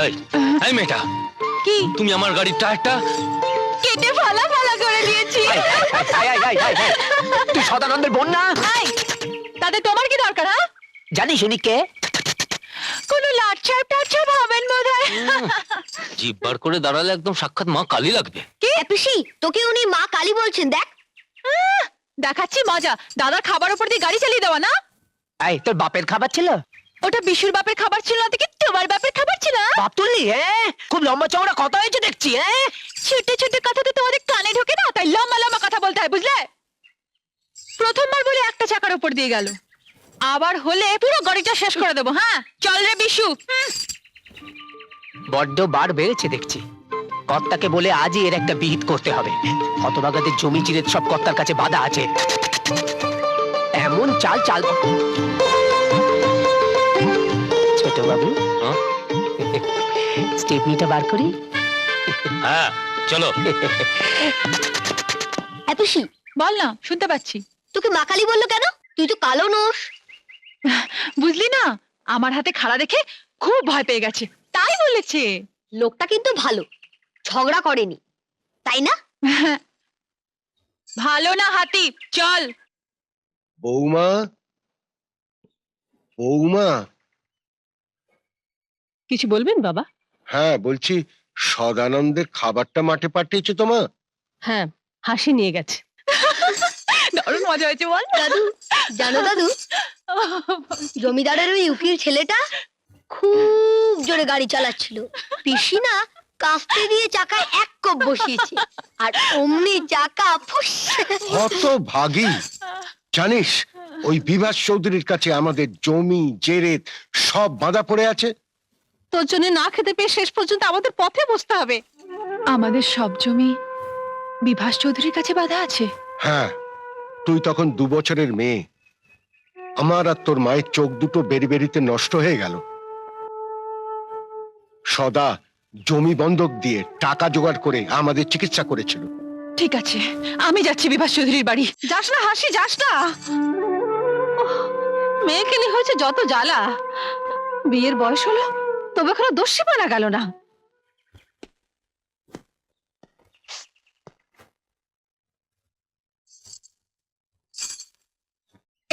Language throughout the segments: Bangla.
এই এই মেয়েটা, কি তুমি আমার গাড়ির টায়ারটা কেটে ফালা ফালা করে দিয়েছি। তুই সদানন্দের বোন না? এই, তাতে তোমার কি দরকার? হ্যাঁ, জানিস উনি কে? কোনো লাটছাপ টাটছাপ হবেন বোধহয়। জিভ বার করে দাঁড়ালে একদম সাক্ষাৎ মা কালী লাগবে। কি পিসি, তোকে উনি মা কালী বলছেন? দেখ, দেখাচ্ছি মজা। দাদার খাবার উপর দিয়ে গাড়ি চালিয়ে দেওয়া না? এই তোর বাপের খাবার ছিল? ওটা বিশুর বাপের খাবার ছিল না, দেখি তোমার বাপের খাবার ছিল। বাপ তুললি? হ্যাঁ, খুব লম্বা চওড়া কথা হয়েছে দেখছি। হ্যাঁ, ছোট ছোট কথা তো তোমাদের কানে ঢোকে না, তাই লম্বা লম্বা কথা বলতে হয়, বুঝলে? প্রথমবার বলে একটা চাকার উপর দিয়ে গেল, আবার হলে পুরো গাড়িটা শেষ করে দেবো। হ্যাঁ, চল রে বিশু। বড্ড বার বেড়েছে দেখছি। কর্তাকে বলে আজই এর একটা বিহিত করতে হবে। হতভাগাদের জমি চিরে সব কর্তার কাছে বাধা আছে। এমন চাল চাল। ছোট বাবু, হ্যাঁ? স্টেপনিটা বার করি? হ্যাঁ চলো। পিসি, বল না, শুনতে পাচ্ছি। তোকে মা কালী বললো কেন? তুই তো কালো নোস। বুঝলি না, আমার হাতে খাড়া দেখে খুব ভয় পেয়ে গেছে, তাই বলেছে। লোকটা কিন্তু ভালো, ঝগড়া করেনি, তাই না? ভালো না হাতি, চল। বৌমা, বৌমা। কিছু বলবেন বাবা? হ্যাঁ বলছি, সদানন্দের খাবারটা মাঠে পাঠিয়েছে তোমা? হ্যাঁ, হাসি নিয়ে গেছে। দারুণ মজা হয়েছে বল। দাদু, জানো দাদু, জমিদারের ওই উকিল ছেলেটা খুব জোরে গাড়ি চালাচ্ছিল। পিসি না কাস্তে দিয়ে চাকায় এক কোপ বসিয়েছে, আর অমনি চাকা ফুস। কত ভাগী জানিস, ওই বিভাস চৌধুরীর কাছে আমাদের জমি জেরেত সব বাঁধা পড়ে আছে। তোর জন্য না খেতে পেয়ে শেষ পর্যন্ত আমাদের পথে বসতে হবে। আমাদের সব জমি বিভাস চৌধুরীর কাছে বাধা আছে। হ্যাঁ, তুই তখন 2 বছরের মেয়ে। আমার আর তোর মায়ের চোখ দুটো বেরি বেরিতে নষ্ট হয়ে গেল। সদা জমি বন্ধক দিয়ে টাকা জোগাড় করে আমাদের চিকিৎসা করেছিল। ঠিক আছে, আমি যাচ্ছি বিভাস চৌধুরীর বাড়ি। যাস না হাসি, যাস না। মেয়েকে নিয়ে হয়েছে যত জ্বালা। বিয়ের বয়স হলো, তবে এখনো দোষী মানা গেল না।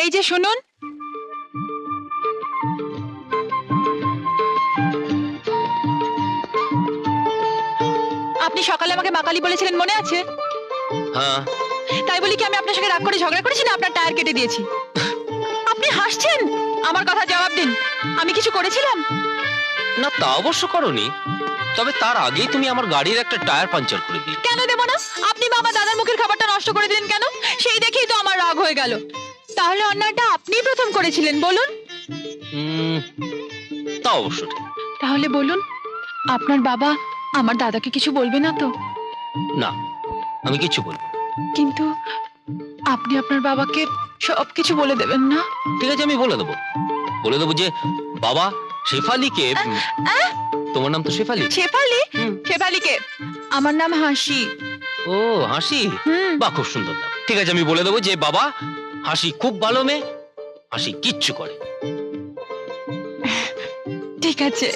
এই যে শুনুন, আপনি সকালে আমাকে মাকালি বলেছিলেন, মনে আছে? হ্যাঁ, তাই বলি কি আমি আপনার সঙ্গে রাগ করে ঝগড়া করেছি না আপনার টায়ার কেটে দিয়েছি? আপনি হাসছেন, আমার কথা জবাব দিন। আমি কিছু করেছিলাম? না তা অবশ্য করনি, তবে তার আগেই তুমি আমার গাড়ির একটা টায়ার পাঞ্চার করে দিলে। কেন দেব না? আপনি বাবা দাদার মুখের খাবারটা নষ্ট করে দিলেন কেন? সেই দেখেই তো আমার রাগ হয়ে গেল। তাহলে অন্যায়টা আপনিই প্রথম করেছিলেন, বলুন। তা অবশ্য ঠিক। তাহলে বলুন, আপনার বাবা আমার দাদাকে কিছু বলবে না তো? না, আমি কিছু বলবো। কিন্তু আপনি আপনার বাবাকে সবকিছু বলে দেবেন না? ঠিক আছে, আমি বলে দেবো। বলে দেবো যে বাবা শেফালিকে, তোমার নাম তো শেফালি। শেফালি? শেফালিকে? আমার নাম হাসি। ও হাসি, হুম। বাহ খুব সুন্দর নাম। ঠিক আছে, আমি বলে দেবো যে বাবা হাসি খুব ভালো মেয়ে, হাসি কিচ্ছু করে। ঠিক আছে।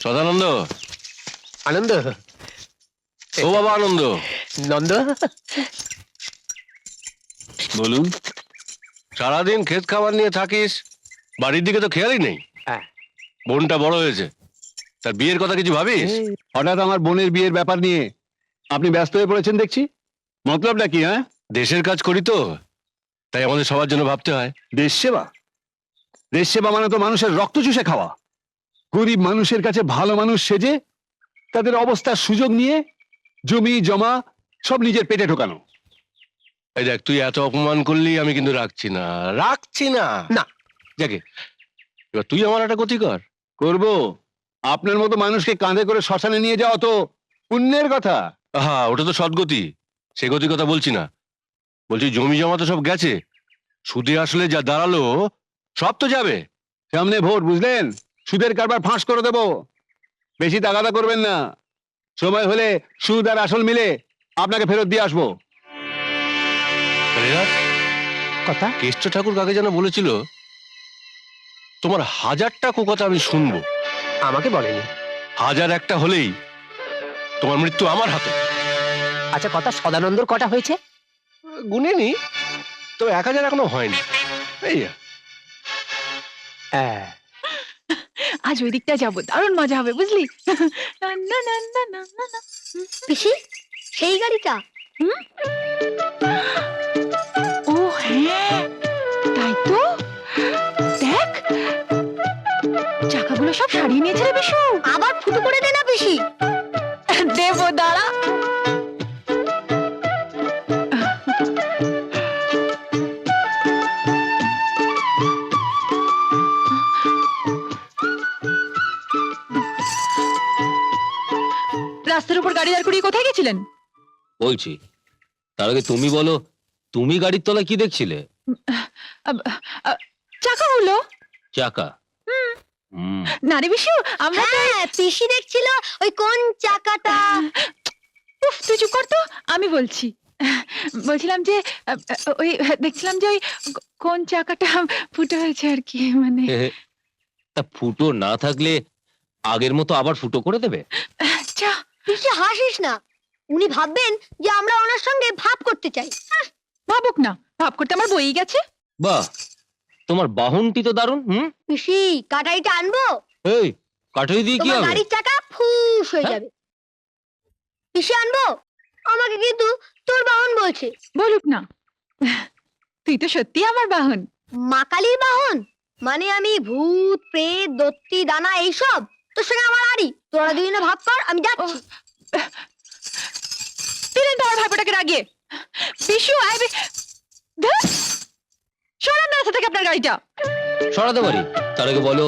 সদানন্দ, আনন্দ, ও বাবা আনন্দ, নন্দ, বলুন। সারাদিন ক্ষেত খাবার নিয়ে থাকিস, বাড়ির দিকে তো খেয়ালই নেই। হ্যাঁ। বোনটা বড় হয়েছে, তার বিয়ের কথা কিছু ভাবিস? হঠাৎ আমার বোনের বিয়ের ব্যাপার নিয়ে আপনি ব্যস্ত হয়ে পড়েছেন দেখছি। মতলবটা কি? হ্যাঁ, দেশের কাজ করি তো, তাই আমাদের সবার জন্য ভাবতে হয়। দেশ সেবা? দেশ সেবা মানে তো মানুষের রক্ত চুষে খাওয়া। গরিব মানুষের কাছে ভালো মানুষ সেজে তাদের অবস্থার সুযোগ নিয়ে জমি জমা সব নিজের পেটে ঢোকানো। এই দেখ, তুই এত অপমান করলি, আমি কিন্তু রাখছি না। না। যাকে এবার তুই আমার একটা গতি কর। করব? আপনার মতো মানুষকে কাঁধে করে শ্মশানে নিয়ে যাওয়া তো পুণ্যের কথা। হ্যাঁ, ওটা তো সদ্গতি, সে গতির কথা বলছি না। বলছি জমি জমা তো সব গেছে, সুদে আসলে যা দাঁড়ালো সব তো যাবে। সামনে ভোট, বুঝলেন? সুদের কারবার ফাঁস করে দেব। বেশি তাগাদা করবেন না। সময় হলে সুদ আর আসল মিলে আপনাকে ফেরত দিয়ে আসবো। আরে রাত, কথা কেষ্ট ঠাকুর কাকে যেন বলেছিল, তোমার 1000টা কথা আমি শুনবো, আমাকে বলেনি। 1001টা হলেই তোমার মৃত্যু আমার হাতে। আচ্ছা, কথা সদানন্দর কটা হয়েছে? গুনেনি, তবে 1000 এখনো হয়নি। এই হ্যাঁ। আজ ওই দিকটা যাবো, দারুণ মজা হবে বুঝলি। না, না, না, না, না, না, না। পিসি সেই গাড়িটা ও হ্যাঁ, তাই তো। দেখ, চাকাগুলো সব সারিয়ে নিয়েছে রে বিশু। আবার ফুটো করে দে না পিসি। দেবো, দাঁড়া। রাস্তার উপর গাড়ি দাঁড় করিয়ে কোথায় গেছিলেন? বলছি, তার আগে তুমি বলো, তুমি গাড়ির তলায় কি দেখছিলে? চাকাগুলো। চাকা? হুম। না রে বিশু, আমরা তো হ্যাঁ, পিসি দেখছিল ওই কোন চাকাটা। উফ, তুই চুপ কর তো, আমি বলছি। বলছিলাম যে ওই দেখছিলাম যে ওই কোন চাকাটা ফুটো হয়েছে আর কি, মানে। তা ফুটো না থাকলে আগের মতো আবার ফুটো করে দেবে? চা। পিসি হাসিস না, উনি ভাববেন যে আমরা ওনার সঙ্গে ভাব করতে চাই। ভাবুক না, ভাব করতে আমার বই গেছে। বাহ, তোমার বাহনটি তো দারুণ। হুম। পিসি কাটারিটা আনবো? এই কাঠুরি দিয়ে কি তোমার হবে? গাড়ির চাকা ফুস হয়ে হ্যাঁ? যাবে। পিসি আনবো? আমাকে কিন্তু তোর বাহন বলছে। বলুক না, তুই তো সত্যি আমার বাহন। মা কালীর বাহন মানে আমি ভূত প্রেত দত্তি দানা এইসব তোর সঙ্গে আমার আড়ি। তোরা দুজনে ভাব কর, আমি যাচ্ছি। দিলেন তো আমার ভাইপোটাকে রাগিয়ে। বিশু আইবে, সরান না রাস্তা থেকে আপনার গাড়িটা। সরাতে পারি, তার আগে বলো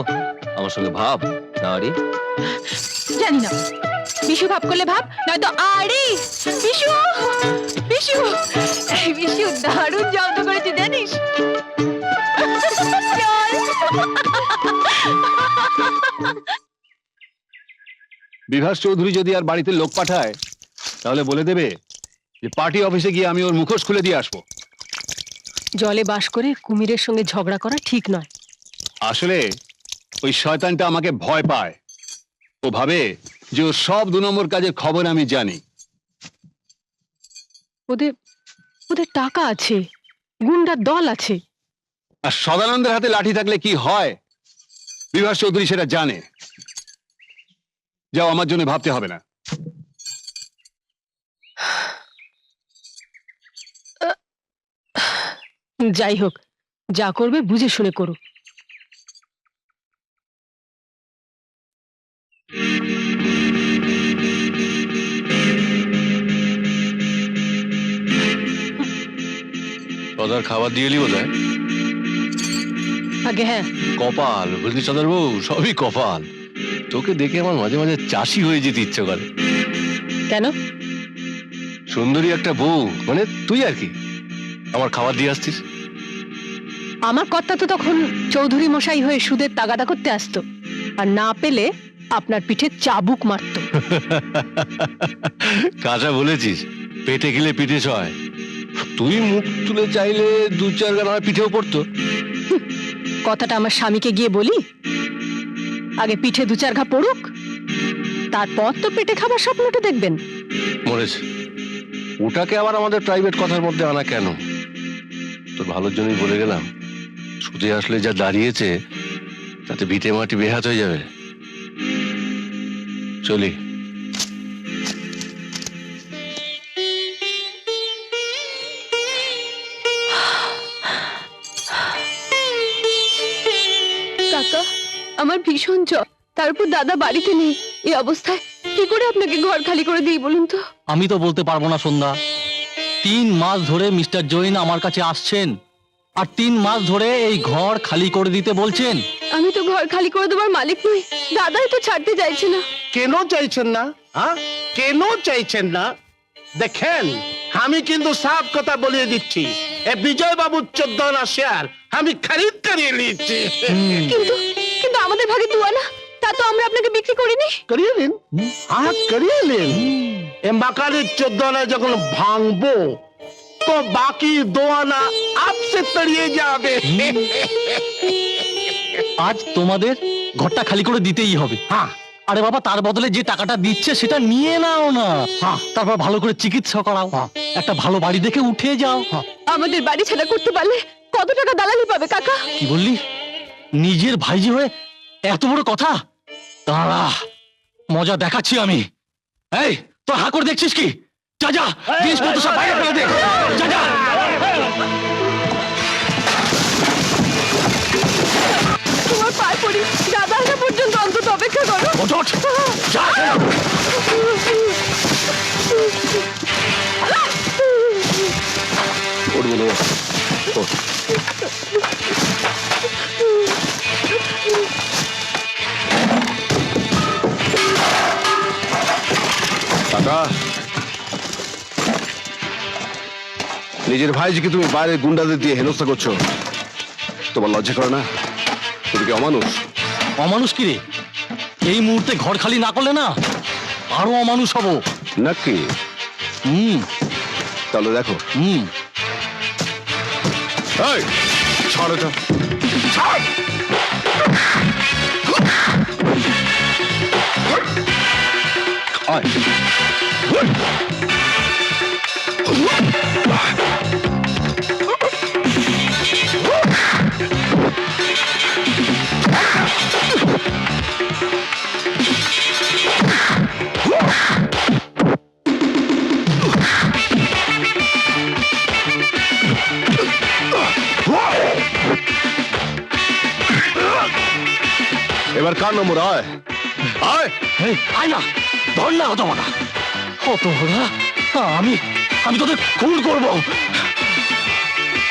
আমার সঙ্গে ভাব না আরে? জানি না, বিশু ভাব করলে ভাব, নয়তো আরে। বিশু, বিশু, এই বিশু দারুণ জব্দ করেছে জানিস। বিভাস চৌধুরী যদি আর বাড়িতে লোক পাঠায় তাহলে বলে দেবে যে পার্টি অফিসে গিয়ে আমি ওর মুখোশ খুলে দিয়ে আসবো। জলে বাস করে কুমিরের সঙ্গে ঝগড়া করা ঠিক নয়। আসলে ওই শয়তানটা আমাকে ভয় পায়। ও ভাবে যে ওর সব 2 নম্বর কাজের খবর আমি জানি। ওদের ওদের টাকা আছে, গুন্ডার দল আছে। আর সদানন্দের হাতে লাঠি থাকলে কি হয় বিভাস চৌধুরী সেটা জানে। যাও, আমার জন্য ভাবতে হবে না। যাই হোক, যা করবে বুঝে শুনে করো। সদার খাবার দিয়ে এলি বোধ হয়। আগে হ্যাঁ, কপাল, বুঝলি সদার বউ, সবই কপাল। তোকে দেখে আমার মাঝে মাঝে চাষি হয়ে যেতে ইচ্ছে করে। কেন? সুন্দরী একটা বউ, মানে তুই আর কি আমার খাবার দিয়ে আসছিস। আমার কর্তা তো তখন চৌধুরী মশাই হয়ে সুদের তাগাদা করতে আসতো, আর না পেলে আপনার পিঠে চাবুক মারতো। কাঁচা বলেছিস, পেটে গেলে পিঠে সয়। তুই মুখ তুলে চাইলে 2-4 গান আমার পিঠেও পড়তো। কথাটা আমার স্বামীকে গিয়ে বলি। আগে পিঠে 2-4 ঘা পড়ুক, তারপর তো পেটে খাবার স্বপ্নটা দেখবেন। মরেছে, ওটাকে আবার আমাদের প্রাইভেট কথার মধ্যে আনা কেন? তোর ভালোর জন্যই বলে গেলাম, সুদে আসলে যা দাঁড়িয়েছে তাতে ভিটে মাটি বেহাত হয়ে যাবে। চলি। কাকা, আমার ভীষণ জ্বর, তার উপর দাদা বাড়িতে নেই। এই অবস্থায় কি করে আপনাকে ঘর খালি করে দিই বলুন তো? আমি তো বলতে পারবো না সন্ধ্যা। 3 মাস ধরে মিস্টার জৈন আমার কাছে আসছেন, আর 3 মাস ধরে এই ঘর খালি করে দিতে বলছেন। আমি তো ঘর খালি করে দেওয়ার মালিক নই, দাদাই তো ছাড়তে চাইছে না। কেন চাইছেন না? হ্যাঁ, কেন চাইছেন না? দেখেন, আমি কিন্তু সাফ কথা বলিয়ে দিচ্ছি, এ বিজয় বাবুর 14 আনা শেয়ার আমি খরিদ করিয়ে নিচ্ছি। কিন্তু কিন্তু আমাদের ভাগে 2 আনা, তা তো আমরা আপনাকে বিক্রি করিনি। করিয়ে নিন, হ্যাঁ করিয়ে নিন। এ মাকানের 14 আনা যখন ভাঙবো তো বাকি 2 আনা আপসে তড়িয়ে যাবে। আজ তোমাদের ঘরটা খালি করে দিতেই হবে। হ্যাঁ, আরে বাবা, তার বদলে যে টাকাটা দিচ্ছে সেটা নিয়ে নাও না, তারপর ভালো করে চিকিৎসা করাও, একটা ভালো বাড়ি দেখে উঠে যাও। আমাদের বাড়ি ছাড়া করতে পারলে কত টাকা দালালি পাবে কাকা? কি বললি? নিজের ভাইজি হয়ে এত বড় কথা? দাঁড়া, মজা দেখাচ্ছি আমি। এই, তোর হা করে দেখছিস কি? যা যা, জিনিসপত্র সব বাইরে ফেলে দে। যা যা। তোমার পায়ে পড়ি, দাদা আসা পর্যন্ত অন্তত অপেক্ষা করো। ওঠ, ওঠ, যা। ওঠ বলো, ওঠ। কাকা, নিজের ভাইজিকে তুমি বাইরে গুন্ডাদের দিয়ে হেনস্থা করছো, তোমার লজ্জা করে না? তুমি কি অমানুষ? অমানুষ কি রে? এই মুহূর্তে ঘর খালি না করলে না আরো অমানুষ হবো। নাকি? তাহলে দেখো। এই, ছাড় এটা। ছাড়! আয়। এবার কার নম্বর? আয় আয়। এই, আয় না, ধর না হতো মানা। হতো না, আমি আমি তোদের খুন করবো।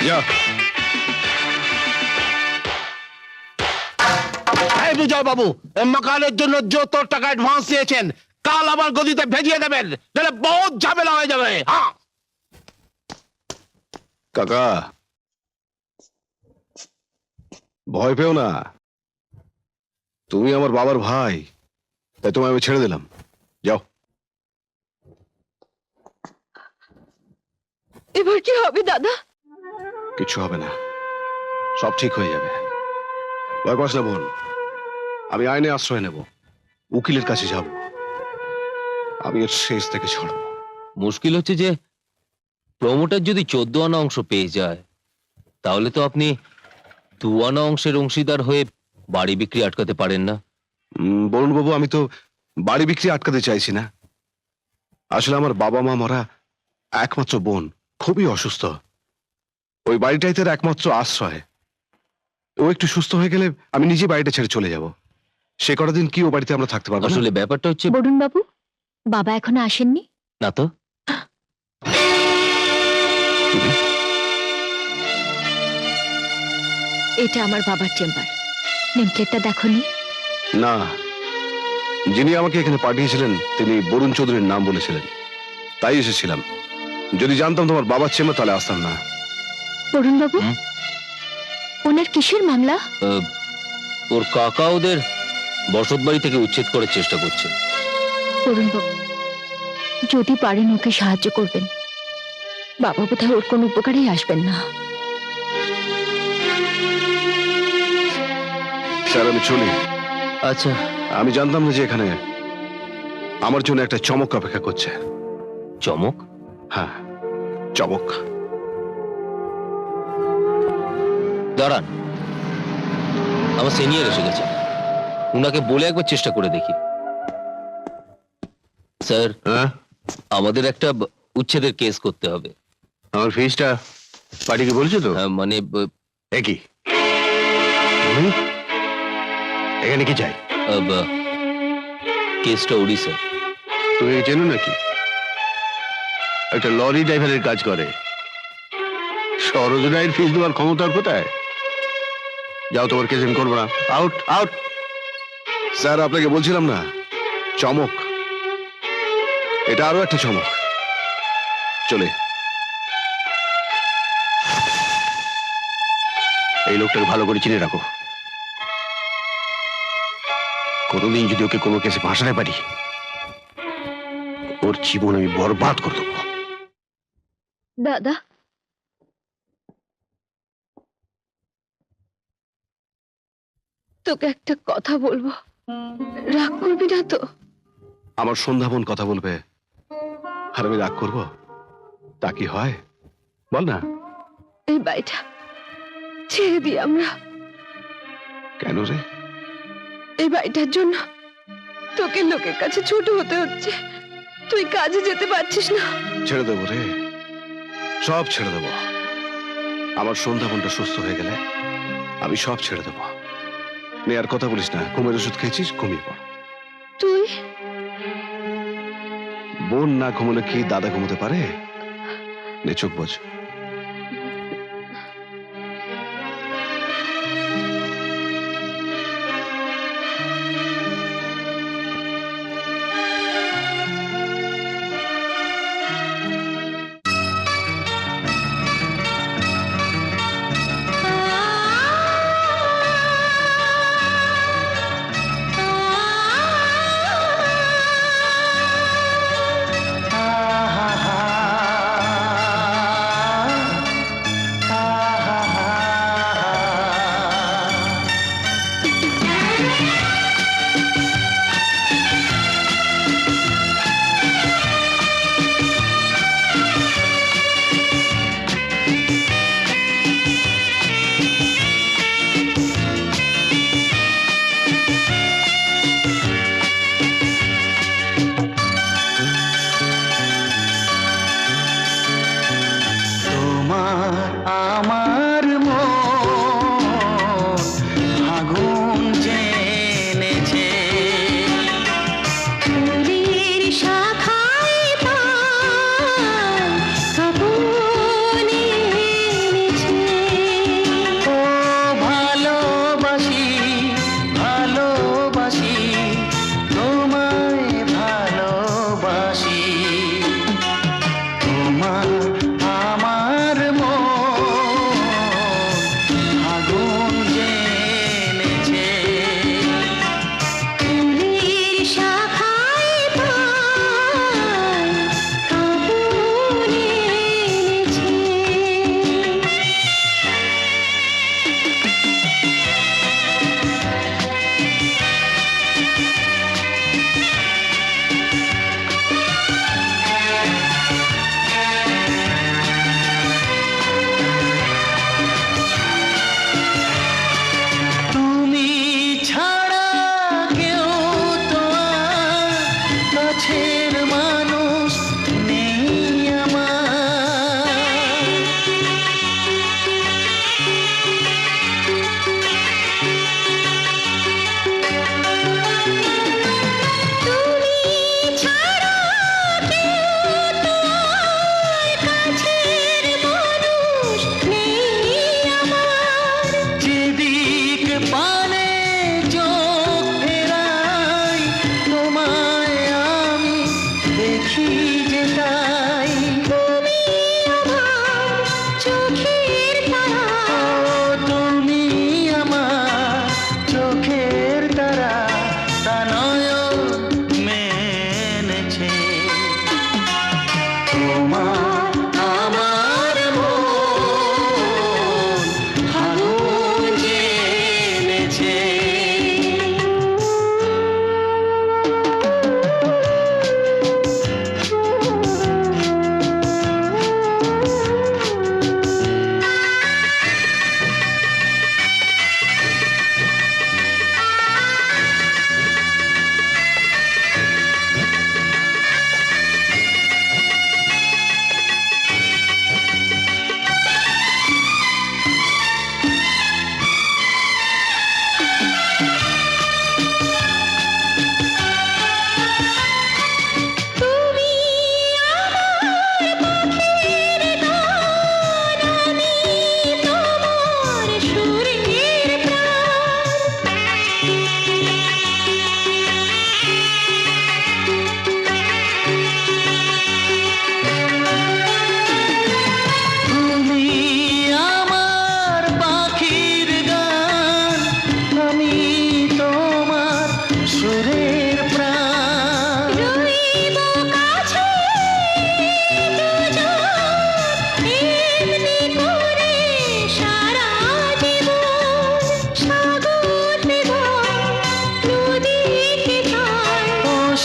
যা। এই বিজয় বাবু, এ মাকানের জন্য যত টাকা অ্যাডভান্স দিয়েছেন কাল আমার গদিতে ভেজিয়ে দেবেন, তাহলে বহুত ঝামেলা হয়ে যাবে। হ্যাঁ কাকা, ভয় পেও না, তুমি আমার বাবার ভাই, তাই তোমায় আমি ছেড়ে দিলাম। যাও। এবার কি হবে দাদা? কিছু হবে না, সব ঠিক হয়ে যাবে। ভয় পাস না বোন, আমি আইনে আশ্রয় নেব, উকিলের কাছে যাব, আমি এর শেষ থেকে ছাড়বো। মুশকিল হচ্ছে যে প্রমোটার যদি 14 আনা অংশ পেয়ে যায়, তাহলে তো আপনি 2 আনা অংশের অংশীদার হয়ে বাড়ি বিক্রি আটকাতে পারেন না। বরুণ বাবু, আমি তো বাড়ি বিক্রি আটকাতে চাইছি না। আসলে আমার বাবা মা মরা একমাত্র বোন খুবই অসুস্থ, ওই বাড়িটাই তার একমাত্র আশ্রয়। ও একটু সুস্থ হয়ে গেলে আমি নিজে বাড়িটা ছেড়ে চলে যাব। সে কটা দিন কি ও বাড়িতে আমরা থাকতে পারবো না? আসলে ব্যাপারটা হচ্ছে, বরুণ বাবু, বাবা এখনো আসেননি? না তো। এটা আমার বাবার চেম্বার, নেমপ্লেটটা দেখোনি? না, যিনি আমাকে এখানে পাঠিয়েছিলেন তিনি বরুণ চৌধুরীর নাম বলেছিলেন, তাই এসেছিলাম। যদি জানতাম তোমার বাবার চেম্বার তাহলে আসতাম না। বরুণ বাবু, হুম? ওনার কিসের মামলা? ওর কাকা ওদের বসত বাড়ি থেকে উচ্ছেদ করার চেষ্টা করছে। বরুণ বাবু, যদি পারেন ওকে সাহায্য করবেন। বাবা বোধহয় ওর কোনো উপকারেই আসবেন না। স্যার, আমি চলি। আচ্ছা, আমি জানতাম না যে এখানে আমার জন্য একটা চমক অপেক্ষা করছে। চমক? হ্যাঁ, চমক। দাঁড়ান, আমার সিনিয়র এসে গেছে, উনাকে বলে একবার চেষ্টা করে দেখি। স্যার, হ্যাঁ, আমাদের একটা উচ্ছেদের কেস করতে হবে। আমার ফিসটা পার্টিকে বলছো তো? মানে একই এখানে কি চাই? কেসটা ওরই স্যার। তুমি একে চেনো নাকি? একটা লরি ড্রাইভারের কাজ করে। সরোজনাইয়ের ফিস দেওয়ার ক্ষমতা ওর কোথায়? যাও, তোমার কেস আমি করবো না। Out, out. স্যার, আপনাকে বলছিলাম না, চমক। এটা আরো একটা চমক। চলে, এই লোকটাকে ভালো করে চিনে রাখো। কোনোদিন যদি ওকে কোনো কেসে ফাঁসাতে পারি, ওর জীবন আমি বরবাদ করে দেবো। দাদা, তোকে একটা কথা বলবো, রাগ করবি না তো? আমার সন্ধ্যা বোন কথা বলবে আর আমি রাগ করবো? তা কি হয় বল না? এই বাড়িটা ছেড়ে দিই আমরা। কেন রে? এই বাড়িটার জন্য তোকে লোকের কাছে ছোট হতে হচ্ছে, তুই কাজে যেতে পারছিস না। ছেড়ে দেবো রে, সব ছেড়ে দেবো। আমার সন্ধ্যা বোনটা সুস্থ হয়ে গেলে আমি সব ছেড়ে দেবো। নে, আর কথা বলিস না। ঘুমের ওষুধ খেয়েছিস, ঘুমিয়ে পড়। তুই বোন না ঘুমলে কি দাদা ঘুমোতে পারে? নে, চোখ বোঝ।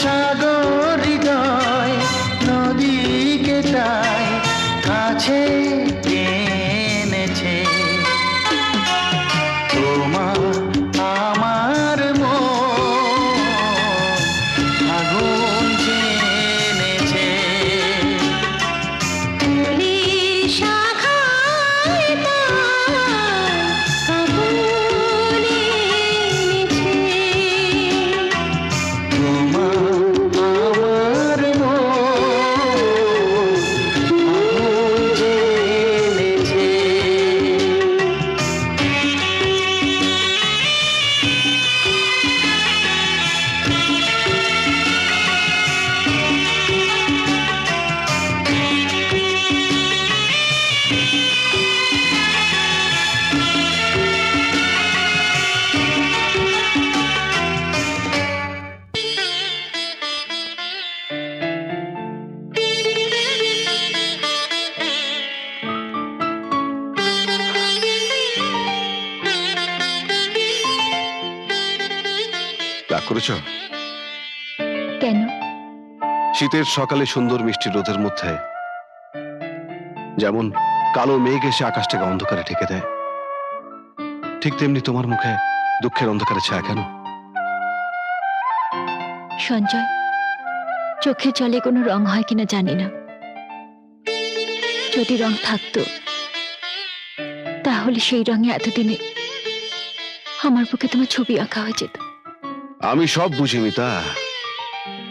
সাগর হৃদয় নদীকে তাই কাছে টেনেছে। তোমার আমার মন আগুন জেনেছে। রাগ করেছ? কেন? শীতের সকালে সুন্দর মিষ্টি রোদের মধ্যে যেমন কালো মেঘ এসে আকাশটাকে অন্ধকারে ঢেকে দেয়, ঠিক তেমনি তোমার মুখে দুঃখের অন্ধকারে ছায়া কেন? সঞ্জয়, চোখে জলে কোনো রং হয় কিনা জানি না, যদি রং থাকতো তাহলে সেই রঙে এতদিনে আমার বুকে তোমার ছবি আঁকা হয়ে যেত। আমি সব বুঝি মিতা,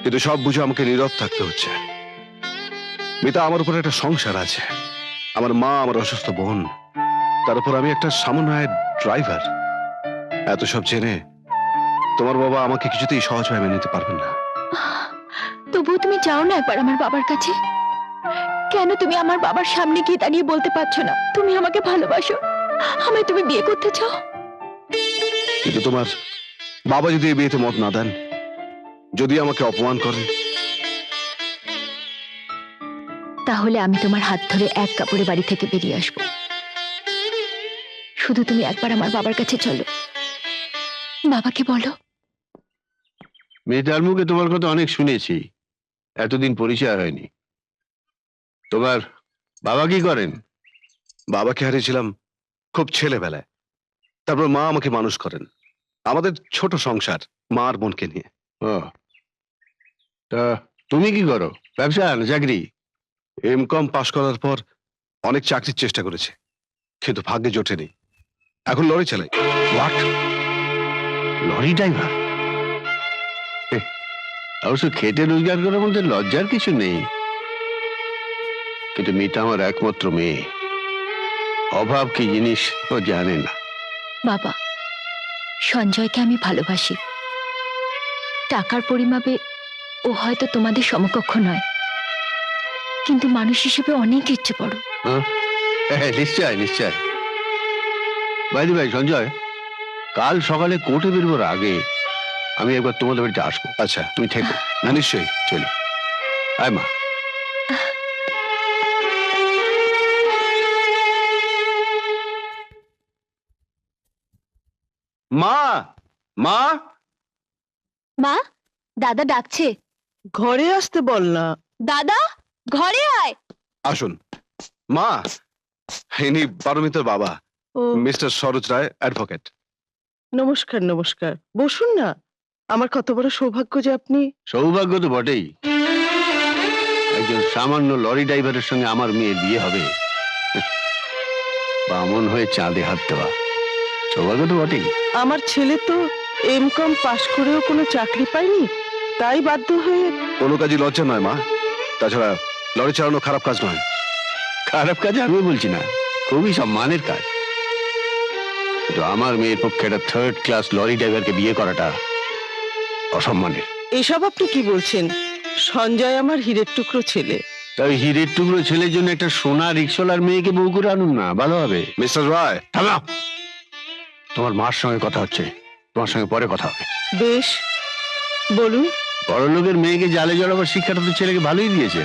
কিন্তু সব বুঝে আমাকে নীরব থাকতে হচ্ছে। মিতা, আমার উপর একটা সংসার আছে, আমার মা, আমার অসুস্থ বোন, তার উপর আমি একটা সামান্য ড্রাইভার। এত সব জেনে তোমার বাবা আমাকে কিছুতেই সহজভাবে মেনে নিতে পারবেন না। তবুও তুমি যাও না একবার আমার বাবার কাছে। কেন তুমি আমার বাবার সামনে গিয়ে দাঁড়িয়ে বলতে পারছো না তুমি আমাকে ভালোবাসো, আমায় তুমি বিয়ে করতে চাও? কিন্তু তোমার বাবা যদি এই বিয়েতে মত না দেন, যদি আমাকে অপমান করেন, তাহলে আমি তোমার হাত ধরে এক কাপড়ে বাড়ি থেকে বেরিয়ে আসবো। শুধু তুমি একবার আমার বাবার কাছে চলো, বাবাকে বলো। মেয়েটার মুখে তোমার কথা অনেক শুনেছি, এতদিন পরিচয় হয়নি। তোমার বাবা কি করেন? বাবাকে হারিয়েছিলাম খুব ছেলেবেলায়, তারপর মা আমাকে মানুষ করেন। আমাদের ছোট সংসার মা আর বোনকে নিয়ে। ও, তা তুমি কি করো? ব্যবসা না চাকরি? এমকম পাশ করার পর অনেক চাকরির চেষ্টা করেছে, কিন্তু ভাগ্যে জোটেনি। এখন লরি চালাই। হোয়াট? Lorry driver? অবশ্য খেটে রোজগার করার মধ্যে লজ্জার কিছু নেই, কিন্তু মেয়েটা আমার একমাত্র মেয়ে, অভাব কি জিনিস ও জানে না। বাবা, সঞ্জয়কে আমি ভালোবাসি। টাকার পরিমাপে ও হয়তো তোমাদের সমকক্ষ নয়, কিন্তু মানুষ হিসেবে অনেক ইচ্ছে বড়। হ্যাঁ, নিশ্চয় নিশ্চয়। বাইরে ভাই সঞ্জয়, কাল সকালে কোর্টে বেরোবার আগে আমি একবার তোমাদের বাড়িতে আসবো। আচ্ছা, তুমি থেকো। না নিশ্চয়ই। চলো। আয় মা। মা, মা, মা, দাদা ডাকছে। ঘরে আসতে বল না। দাদা, ঘরে আয়। আসুন। মা, ইনি পারমিতার বাবা, ও, মিস্টার সরোজ রায়, অ্যাডভোকেট। নমস্কার নমস্কার, বসুন না। আমার কত বড় সৌভাগ্য যে আপনি। সৌভাগ্য তো বটেই, একজন সামান্য লরি ড্রাইভারের সঙ্গে আমার মেয়ের বিয়ে হবে। বামন হয়ে চাঁদে হাত দেওয়া, সৌভাগ্য তো বটেই। আমার ছেলে তো এমকম পাশ করেও কোনো চাকরি পায়নি, তাই বাধ্য হয়ে। কোনো কাজই লজ্জা নয় মা, তাছাড়া লরি চালানো খারাপ কাজ নয়। খারাপ কাজ আমি বলছি না, খুবই সম্মানের কাজ, কিন্তু আমার মেয়ের পক্ষে একটা থার্ড ক্লাস লরি ড্রাইভারকে বিয়ে করাটা অসম্মানের। এসব আপনি কি বলছেন? সঞ্জয় আমার হীরের টুকরো ছেলে। তবে হীরের টুকরো ছেলের জন্য একটা সোনা রিক্সাওয়ালার মেয়েকে বউ করে আনুন না, ভালো হবে। মিস্টার রায়, থামাও। তোমার মার সঙ্গে কথা হচ্ছে, তোমার সঙ্গে পরে কথা হবে। বেশ, বলুন। বড়লোকের মেয়েকে জালে জড়াবার শিক্ষাটা তো ছেলেকে ভালোই দিয়েছে,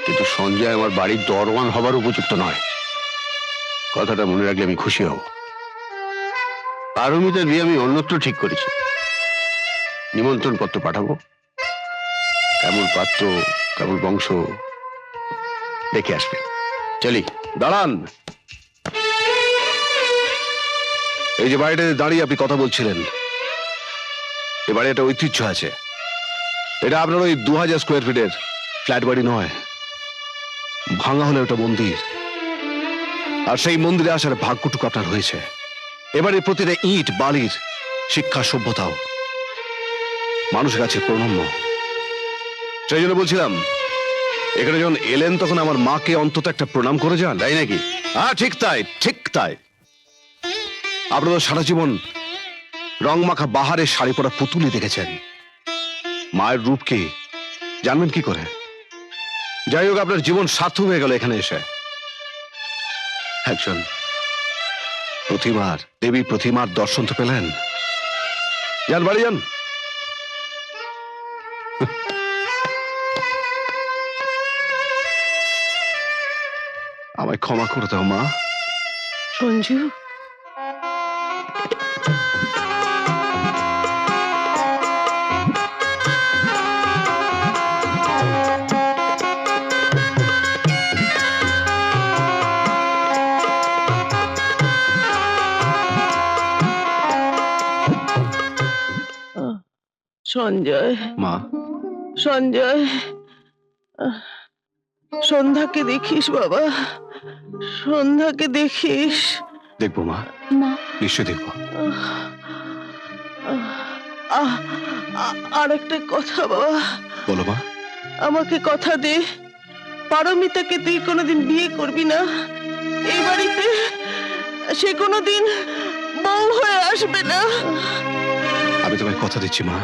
কিন্তু সঞ্জয় আমার বাড়ির দরওয়ান হবার উপযুক্ত নয়। কথাটা মনে রাখলে আমি খুশি হব। পারমিতার বিয়ে আমি অন্যত্র ঠিক করেছি, নিমন্ত্রণ পত্র পাঠাবো, কেমন পাত্র, কেমন বংশ দেখে আসবেন। চলি। দাঁড়ান। এই যে বাড়িটাতে দাঁড়িয়ে আপনি কথা বলছিলেন, এ বাড়ি একটা ঐতিহ্য আছে। এটা আপনার ওই 2000 স্কোয়ার ফিটের ফ্ল্যাট বাড়ি নয়, ভাঙা হলে ওটা মন্দির। আর সেই মন্দিরে আসার ভাগ্যটুকু আপনার হয়েছে। এবারে প্রতিটা ইট বালির শিক্ষা সভ্যতাও মানুষের কাছে প্রণম্য। সেই জন্য বলছিলাম, এখানে যখন এলেন তখন আমার মাকে অন্তত একটা প্রণাম করে যান, তাই নাকি? হ্যাঁ, ঠিক তাই, ঠিক তাই। আপনারা তো সারা জীবন রং মাখা বাহারে শাড়ি পরা পুতুলি দেখেছেন, মায়ের রূপ কি জানবেন কি করে? যাই হোক, আপনার জীবন সার্থক হয়ে গেল এখানে এসে। একজন প্রতিমার, দেবী প্রতিমার দর্শন তো পেলেন। যান, বাড়ি যান। আমায় ক্ষমা করে দাও মা। সঞ্জু, সঞ্জয়, মা, সঞ্জয়, সন্ধ্যাকে দেখিস বাবা, সন্ধ্যাকে দেখিস। দেখবো মা, মা, নিশ্চয় দেখবো। আর একটা কথা বাবা, বলো মা। আমাকে কথা দে, পারমিতাকে তুই কোনোদিন বিয়ে করবি না। এই বাড়িতে সে কোনোদিন বউ হয়ে আসবে না। আমি তোমায় কথা দিচ্ছি মা,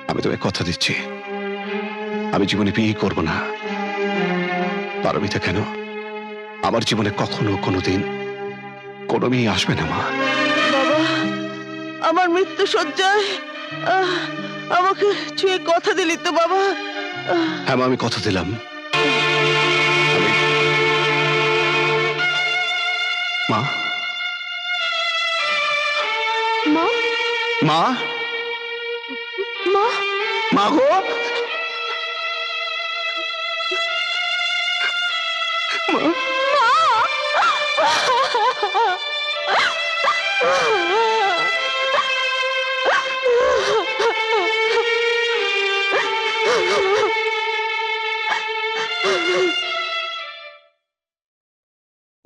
আমি তোমায় কথা দিচ্ছি, আমি জীবনে বিয়ে করবো না। পারমিতা কেন, আমার জীবনে কখনো কোনোদিন কোনো মেয়ে আসবে না মা। বাবা, আমার মৃত্যু শয্যায় আমাকে ছুঁয়ে কথা দিলি তো বাবা? হ্যাঁ মা, আমি কথা দিলাম। মা, মা, মা, মা, মা গো,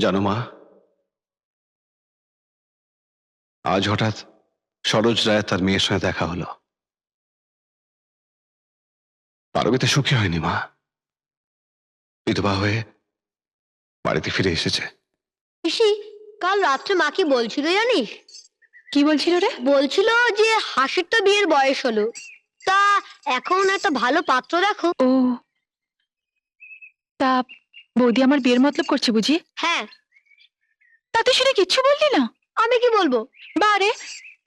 জানো মা, আজ হঠাৎ সরোজ রায় তার মেয়ের সঙ্গে দেখা হলো। পারমিতা সুখী হয়নি মা, বিধবা হয়ে বাড়িতে ফিরে এসেছে। পিসি, কাল রাত্রে মা কি বলছিল জানিস? কি বলছিল রে? বলছিল যে হাসির তো বিয়ের বয়স হলো, তা এখন একটা ভালো পাত্র দেখো। ও, তা বৌদি আমার বিয়ের মতলব করছে বুঝি? হ্যাঁ। তাতে শুনে কিচ্ছু বললি না? আমি কি বলবো? বারে,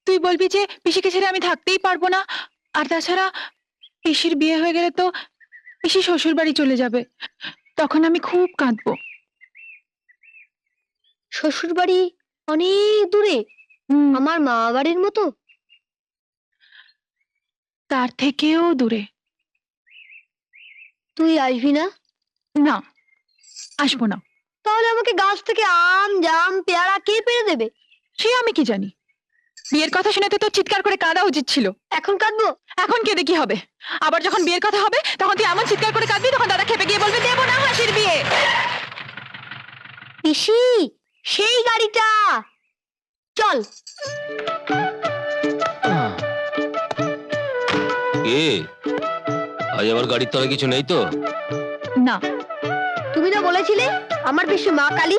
তুই বলবি যে পিসিকে ছেড়ে আমি থাকতেই পারবো না, আর তাছাড়া পিসির বিয়ে হয়ে গেলে তো পিসি শ্বশুর বাড়ি চলে যাবে, তখন আমি খুব কাঁদবো। শ্বশুর বাড়ি অনেক দূরে, আমার মা বাড়ির মতো? তার থেকেও দূরে। তুই আসবি না? না, আসবো না। তাহলে আমাকে গাছ থেকে আম, জাম, পেয়ারা কে পেরে দেবে? সে আমি কি জানি। বিয়ের কথা শুনে তো তোর চিৎকার করে কাঁদা উচিত ছিল। এখন কাঁদবো? এখন কেঁদে কি হবে? আবার যখন বিয়ের কথা হবে তখন তুই এমন চিৎকার করে কাঁদবি, তখন দাদা খেপে গিয়ে বলবে দেবো না হাসির বিয়ে। পিসি, সেই গাড়িটা, চল। আজ আবার গাড়ির তলায় কিছু নেই তো? না, তুমি না বলেছিলে আমার পিসি মা কালী?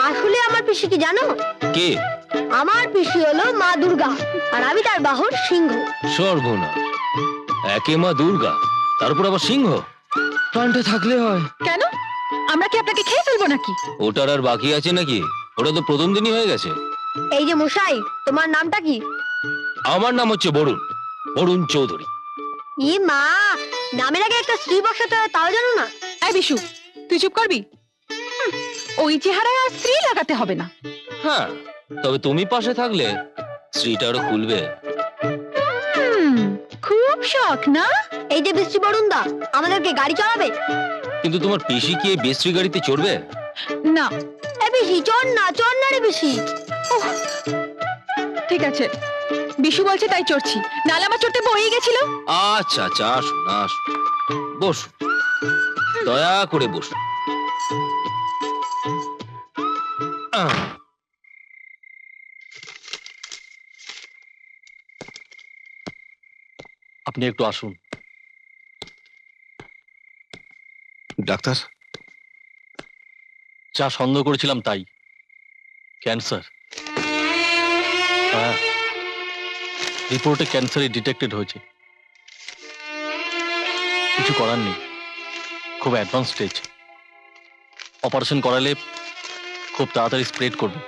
আসলে আমার পিসি কি জানো? কে? আমার পিসি হলো মা দুর্গা, আর আমি তার বাহন সিংহ। সর্বনা, একে মা দুর্গা, তারপর আবার সিংহ? প্রাণটা থাকলে হয়। কেন? আমরা কি আপনাকে খেয়ে ফেলবো নাকি? ওটার আর বাকি আছে নাকি? ওটা তো প্রথম দিনই হয়ে গেছে। এই যে মশাই, তোমার নামটা কি? আমার নাম হচ্ছে বরুণ, বরুণ চৌধুরী। ই মা, নামের আগে একটা স্ত্রী বসাতে হয়, তাও জানো না? এই বিশু, তুই চুপ করবি? ওই চেহারায় আর স্ত্রী লাগাতে হবে না। হ্যাঁ, তবে তুমি পাশে থাকলে স্ত্রীটা আরো খুলবে। খুব খুব শখ না? এই যে বৃষ্টি বরুণ দা আমাদেরকে গাড়ি চালাবে। কিন্তু তোমার পিসি কি এই বেস্ট্রি গাড়িতে চড়বে? না। এ বেশি চল না রে বেশি। ঠিক আছে, বিশু বলছে তাই চড়ছি, নালে আমার চড়তে বই গেছিল। আচ্ছা আচ্ছা, আসুন আসুন, বসুন, দয়া করে বসুন। আপনি একটু আসুন। ডাক্তার, যা সন্দেহ করেছিলাম তাই, ক্যান্সার। হ্যাঁ, রিপোর্টে ক্যান্সারই ডিটেক্টেড হয়েছে। কিছু করার নেই, খুব অ্যাডভান্স স্টেজ। অপারেশন করালে খুব তাড়াতাড়ি স্প্রেড করবে।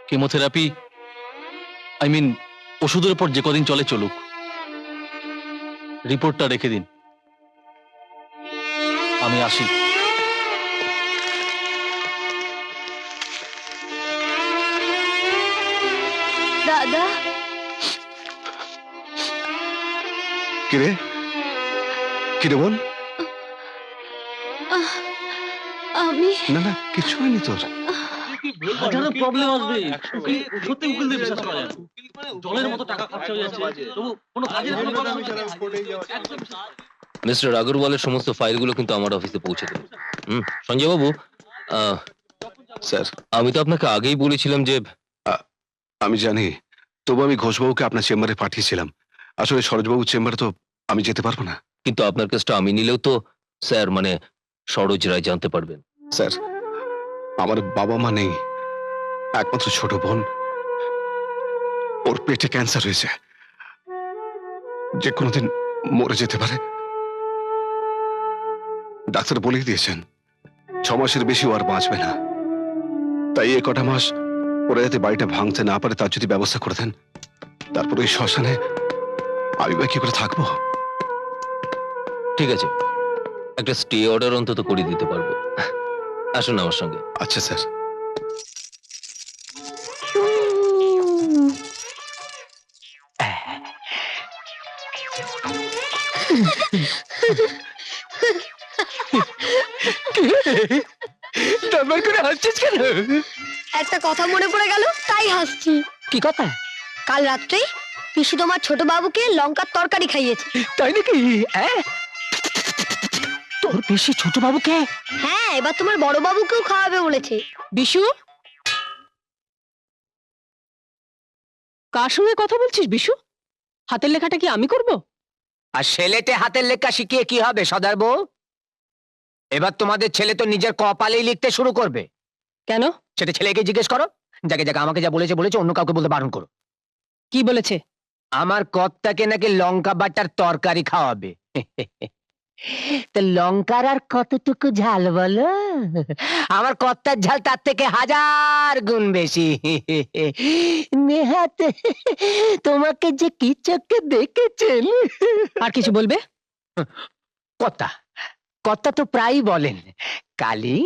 কেমোথেরাপি, ওষুধের উপর যে কদিন চলে চলুক। রিপোর্টটা রেখে দিন, আমি আসি। দাদা, কিরে কিরে বল। আমি না না, কিছু হয়নি তোর। প্রবলেম আসবে, সত্যি উকিল দিয়ে বিশ্বাস করা যায় না। জলের মতো টাকা খরচা হয়ে যাচ্ছে, তবু কোনো কাজের মিস্টার আগরওয়ালের সমস্ত ফাইলগুলো কিন্তু আমার অফিসে পৌঁছে দেবে। সঞ্জয় বাবু, স্যার, আমি তো আপনাকে আগেই বলেছিলাম যে আমি জানি, তবু আমি ঘোষবাবুকে আপনার চেম্বারে পাঠিয়েছিলাম। আসলে সরোজবাবুর চেম্বারে তো আমি যেতে পারবো না। কিন্তু আপনার কেসটা আমি নিলেও তো স্যার, সরোজ রায় জানতে পারবেন। স্যার, আমার বাবা মা নেই, একমাত্র ছোট বোন, ওর পেটে ক্যান্সার হয়েছে, যে কোনোদিন মরে যেতে পারে। ডাক্তার বলেই দিয়েছেন 6 মাসের বেশি ও আর বাঁচবে না। তাই এ কটা মাস ওরা যাতে বাড়িটা ভাঙতে না পারে তার যদি ব্যবস্থা করে দেন, তারপর ওই শ্মশানে আমি বা কি করে থাকবো। ঠিক আছে, একটা স্টে অর্ডার অন্তত করে দিতে পারবো। আসুন আমার সঙ্গে। আচ্ছা স্যার। তারপর করে হাসছিস কেন? একটা কথা মনে পড়ে গেল তাই হাসছি। কি কথা? কাল রাত্রেই পিসি তোমার ছোট বাবুকে লঙ্কার তরকারি খাইয়েছে। তাই নাকি? তোর বেশি ছোট বাবুকে? হ্যাঁ, এবার তোমার বড় বাবুকেও খাওয়াবে বলেছে। বিশু, কার সঙ্গে কথা বলছিস বিশু? হাতের লেখাটা কি আমি করব? আর ছেলেতে হাতের লেখা শিখিয়ে কি হবে সদার বউ? এবার তোমাদের ছেলে তো নিজের কপালেই লিখতে শুরু করবে। কেন? সেটা ছেলেকে জিজ্ঞেস করো। যাকে যাকে আমাকে যা বলেছে অন্য কাউকে বলতে বারণ করো। কি বলেছে? আমার কর্তাকে নাকি লঙ্কা বাটার তরকারি খাওয়াবে। তো লঙ্কার আর কতটুকু ঝাল বলো? আমার কর্তার ঝাল তার থেকে 1000 গুণ বেশি। নেহাত তোমাকে যে কি চোখে দেখেছেন। আর কিছু বলবে? কর্তা তো প্রায়ই বলেন, কালী,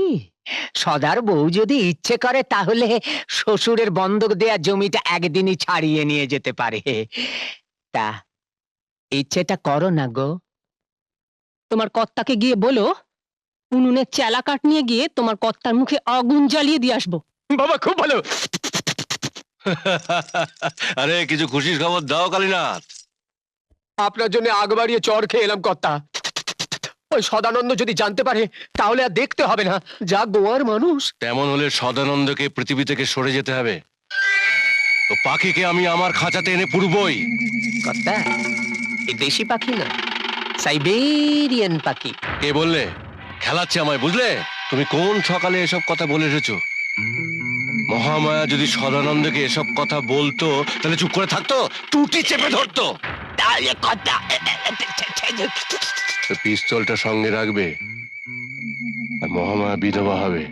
সদার বউ যদি ইচ্ছে করে তাহলে শ্বশুরের বন্ধক দেয়া জমিটা একদিনই ছাড়িয়ে নিয়ে যেতে পারে। তা ইচ্ছেটা করো না গো। তোমার কর্তাকে গিয়ে বলো উনুনের চেলা কাঠ নিয়ে গিয়ে তোমার কর্তার মুখে আগুন জ্বালিয়ে দিয়ে আসবো। বাবা খুব ভালো। আরে কিছু খুশির খবর দাও কালীনাথ। আপনার জন্য আগ বাড়িয়ে চড় খেয়ে এলাম কর্তা। ওই সদানন্দ যদি জানতে পারে তাহলে আর দেখতে হবে না, যা গোয়ার মানুষ। তেমন হলে সদানন্দকে পৃথিবী থেকে সরে যেতে হবে। তো পাখিকে আমি আমার খাঁচাতে এনে পুরবই। কর্তা, এই দেশি পাখি না, সাইবেরিয়ান পাখি। কে বললে? খেলাচ্ছে আমায়, বুঝলে? তুমি কোন সকালে এসব কথা বলে এসেছো? মহামায়া যদি সদানন্দকে এসব কথা বলতো তাহলে চুপ করে থাকতো, টুটি চেপে ধরতো। তাহলে কর্তা পিস্তলটা সঙ্গে রাখবে, আর মহামায়া বিধবা হবে।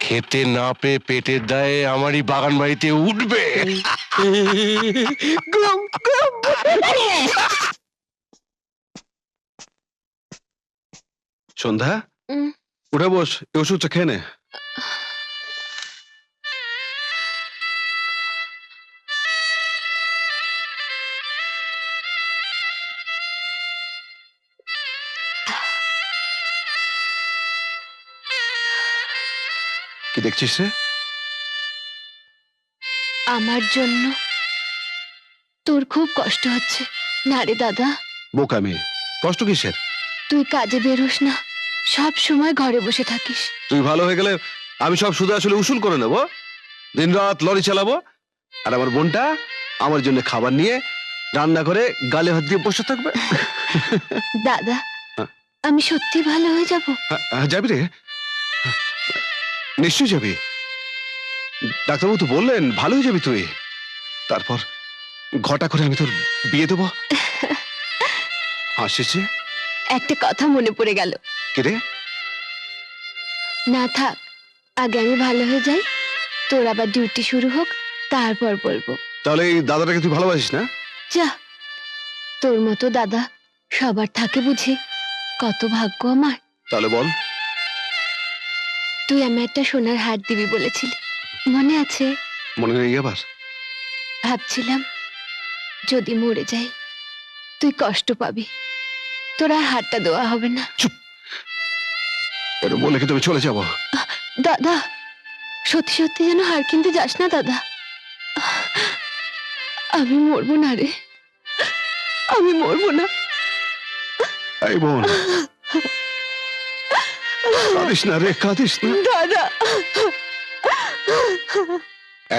খেতে না পেয়ে পেটের দায়ে আমারই বাগান বাড়িতে উঠবে। সন্ধ্যা, উঠে বস, এই ওষুধটা খেয়ে নে। কি দেখছিস রে? আমার জন্য তোর খুব কষ্ট হচ্ছে না রে দাদা? বোকা মেয়ে, কষ্ট কিসের? তুই কাজে বেরোস না, সব সময় ঘরে বসে থাকিস। তুই ভালো হয়ে গেলে আমি সব শুধু আসলে উসুল করে নেবো, দিন রাত লরি চালাবো, আর আমার বোনটা আমার জন্য খাবার নিয়ে রান্না করে গালে হাত দিয়ে বসে থাকবে। দাদা, হ্যাঁ। আমি সত্যি ভালো হয়ে যাব? যাবি রে? নিশ্চয়ই যাবি। ডাক্তারবাবু তো বললেন ভালো হয়ে যাবি তুই। তারপর ঘটা করে আমি তোর বিয়ে দেবো। হাসিস যে? একটা কথা মনে পড়ে গেল। কে রে? না থাক, আগে আমি ভালো হয়ে যাই, তোর আবার ডিউটি শুরু হোক, তারপর বলবো। তাহলে এই দাদাটাকে তুই ভালোবাসিস না? যা, তোর মতো দাদা সবার থাকে বুঝি, কত ভাগ্য আমার। তাহলে বল। তুই আমি একটা সোনার হার দিবি বলেছিলি, মনে আছে? মনে নেই আবার? ভাবছিলাম যদি মরে যাই তুই কষ্ট পাবি, তোর আর হারটা দেওয়া হবে না। এটা বলে কি তুমি চলে যাবো? দাদা, সত্যি সত্যি যেন হার কিনতে যাস না দাদা। আমি মরবো না রে, আমি মরবো না। এই বোন, কাঁদিস না রে, কাঁদিস না। দাদা,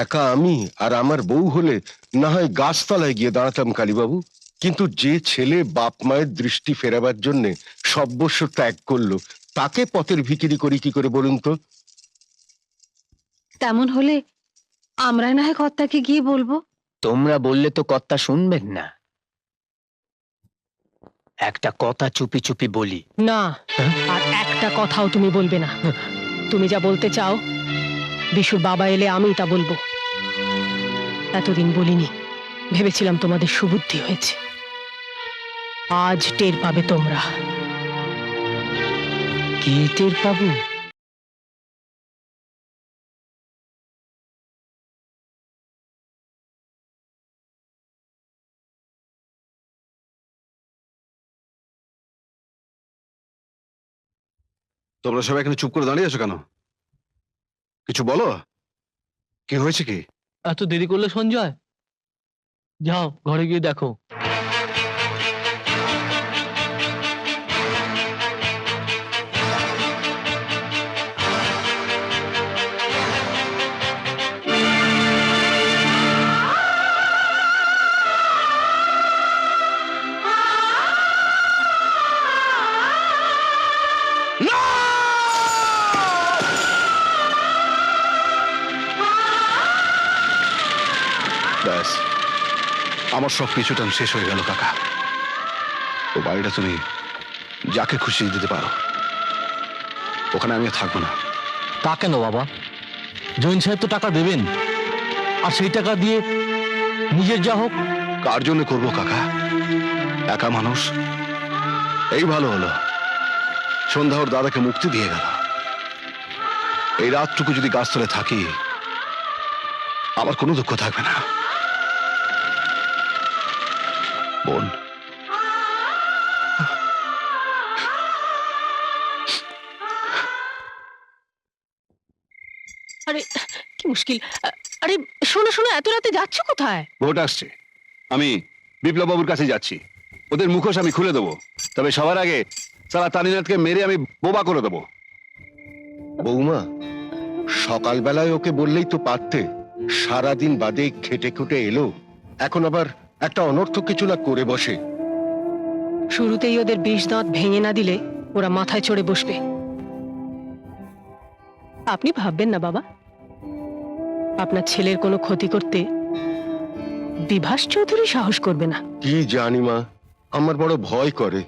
একা আমি আর আমার বউ হলে না হয় গাছতলায় গিয়ে দাঁড়াতাম কালীবাবু, কিন্তু যে ছেলে বাপ মায়ের দৃষ্টি ফেরাবার জন্য সর্বস্ব ত্যাগ করলো, তাকে পথের ভিখিরি করি কি করে বলুন তো? তেমন হলে আমরাই না হয় কর্তাকে গিয়ে বলবো। তোমরা বললে তো কর্তা শুনবেন না। একটা কথা চুপি চুপি বলি। না, আর একটা কথাও তুমি বলবে না। তুমি যা বলতে চাও বিশুর বাবা এলে আমি তা বলবো। এতদিন বলিনি, ভেবেছিলাম তোমাদের সুবুদ্ধি হয়েছে। আজ টের পাবে তোমরা। কি টের পাবো? তোমরা সবাই এখানে চুপ করে দাঁড়িয়ে আছো কেন? কিছু বলো, কি হয়েছে কি? এত দেরি করলে সঞ্জয়, যাও ঘরে গিয়ে দেখো। ব্যাস, আমার সব পিছুটান শেষ হয়ে গেল কাকা। ও বাড়িটা তুমি যাকে খুশি দিতে পারো, ওখানে আমি আর থাকবো না। তা কেন বাবা? জৈন সাহেব তো টাকা দেবেন, আর সেই টাকা দিয়ে নিজের যা হোক। কার জন্য করবো কাকা? একা মানুষ। এই ভালো হলো সন্ধ্যা ওর দাদাকে মুক্তি দিয়ে গেল। এই রাতটুকু যদি গাছতলে থাকি, আমার কোনো দুঃখ থাকবে না। বোন, আরে কি মুশকিল। আরে শোনো শোনো, এত রাতে যাচ্ছ কোথায়? ভোট আসছে, আমি বিপ্লব বাবুর কাছে যাচ্ছি। ওদের মুখোশ আমি খুলে দেবো, তবে সবার আগে সারা তানিনাথকে মেরে আমি বোবা করে দেবো। বৌমা, সকালবেলায় ওকে বললেই তো পারতে। সারাদিন বাদে খেটে খুটে এলো, এখন আবার একটা অনর্থক কিছু না করে বসে। শুরুতেই ওদের বিষ দাঁত ভেঙে না দিলে ওরা মাথায় চড়ে বসবে। আপনি ভাববেন না বাবা, আপনার ছেলের কোনো ক্ষতি করতে বিভাস চৌধুরী সাহস করবে না। কি জানি মা, আমার বড় ভয় করে।